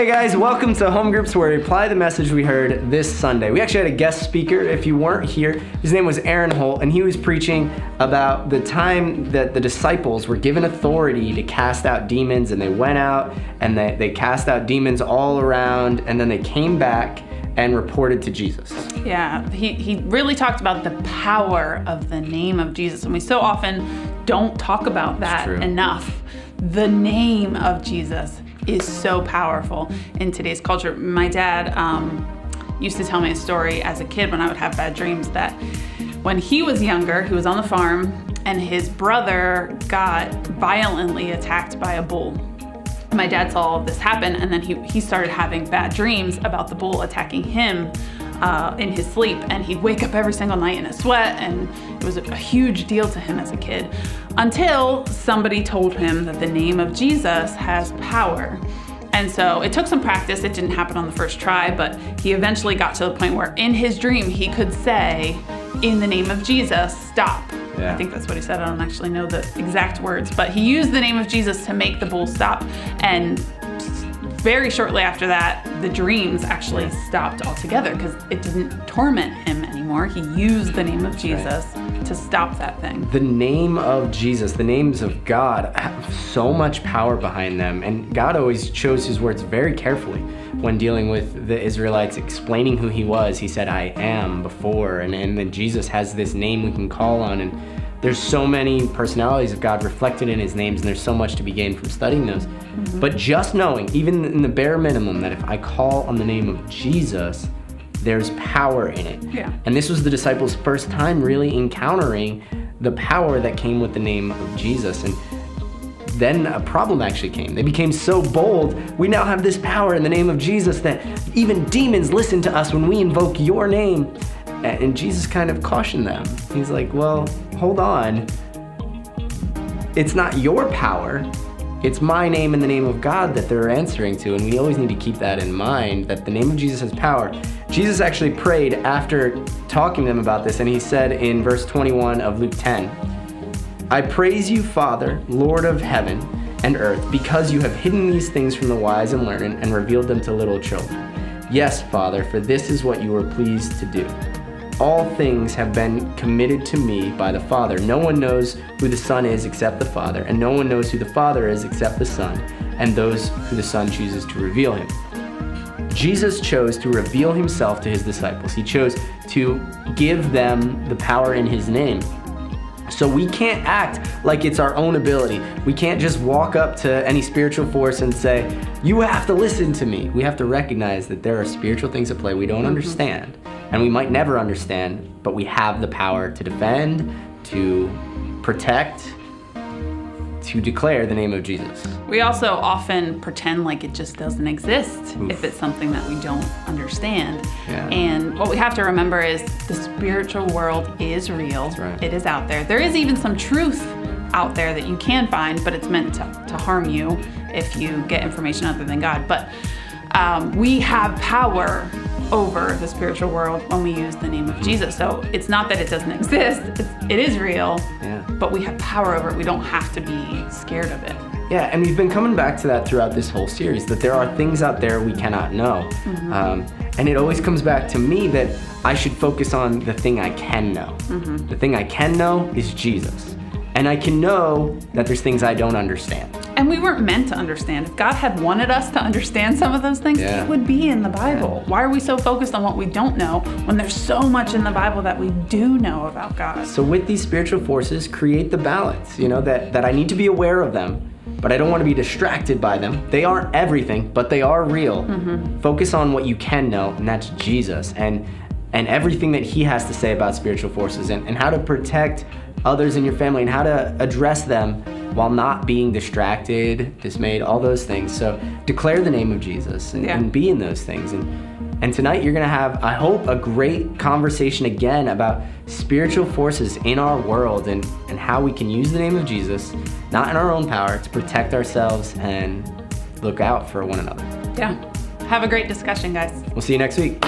Hey guys, welcome to Home Groups, where we apply the message we heard this Sunday. We actually had a guest speaker. If you weren't here, his name was Aaron Holt, and he was preaching about the time that the disciples were given authority to cast out demons, and they went out and they cast out demons all around, and then they came back and reported to Jesus. Yeah, he really talked about the power of the name of Jesus, and we so often don't talk about that enough. The name of Jesus is so powerful in today's culture. My dad used to tell me a story as a kid when I would have bad dreams that when he was younger, he was on the farm and his brother got violently attacked by a bull. My dad saw all of this happen, and then he started having bad dreams about the bull attacking him in his sleep, and he'd wake up every single night in a sweat, and it was a huge deal to him as a kid, until somebody told him that the name of Jesus has power. And so it took some practice. It didn't happen on the first try, but he eventually got to the point where in his dream he could say, "In the name of Jesus, stop." Yeah. I think that's what he said. I don't actually know the exact words, but he used the name of Jesus to make the bull stop. And very shortly after that, the dreams actually stopped altogether because it didn't torment him anymore. He used the name of Jesus to stop that thing. The name of Jesus, the names of God have so much power behind them, and God always chose his words very carefully. When dealing with the Israelites, explaining who he was, he said, "I am" before, and then Jesus has this name we can call on, and there's so many personalities of God reflected in his names, and there's so much to be gained from studying those. Mm-hmm. But just knowing, even in the bare minimum, that if I call on the name of Jesus, there's power in it. Yeah. And this was the disciples' first time really encountering the power that came with the name of Jesus. And then a problem actually came. They became so bold. We now have this power in the name of Jesus that even demons listen to us when we invoke your name. And Jesus kind of cautioned them. He's like, well, hold on. It's not your power. It's my name and the name of God that they're answering to. And we always need to keep that in mind, that the name of Jesus has power. Jesus actually prayed after talking to them about this, and he said in verse 21 of Luke 10, "I praise you, Father, Lord of heaven and earth, because you have hidden these things from the wise and learned and revealed them to little children. Yes, Father, for this is what you were pleased to do. All things have been committed to me by the Father. No one knows who the Son is except the Father, and no one knows who the Father is except the Son, and those who the Son chooses to reveal him." Jesus chose to reveal himself to his disciples. He chose to give them the power in his name. So we can't act like it's our own ability. We can't just walk up to any spiritual force and say, "You have to listen to me." We have to recognize that there are spiritual things at play we don't understand, and we might never understand, but we have the power to defend, to protect, to declare the name of Jesus. We also often pretend like it just doesn't exist if it's something that we don't understand. Yeah. And what we have to remember is the spiritual world is real. That's right. It is out there. There is even some truth out there that you can find, but it's meant to harm you if you get information other than God. But we have power over the spiritual world when we use the name of Jesus. So it's not that it doesn't exist, it is real, but we have power over it. We don't have to be scared of it. Yeah, and we've been coming back to that throughout this whole series, that there are things out there we cannot know. And it always comes back to me that I should focus on the thing I can know. The thing I can know is Jesus. And I can know that there's things I don't understand. And we weren't meant to understand. If God had wanted us to understand some of those things, it would be in the Bible. Why are we so focused on what we don't know when there's so much in the Bible that we do know about God? So with these spiritual forces, create the balance, that I need to be aware of them, but I don't want to be distracted by them. They aren't everything, but they are real. Focus on what you can know, and that's Jesus, and everything that he has to say about spiritual forces, and how to protect others in your family, and how to address them while not being distracted, dismayed, all those things. So declare the name of Jesus and be in those things. And tonight you're gonna have, I hope, a great conversation again about spiritual forces in our world and how we can use the name of Jesus, not in our own power, to protect ourselves and look out for one another. Yeah. Have a great discussion, guys. We'll see you next week.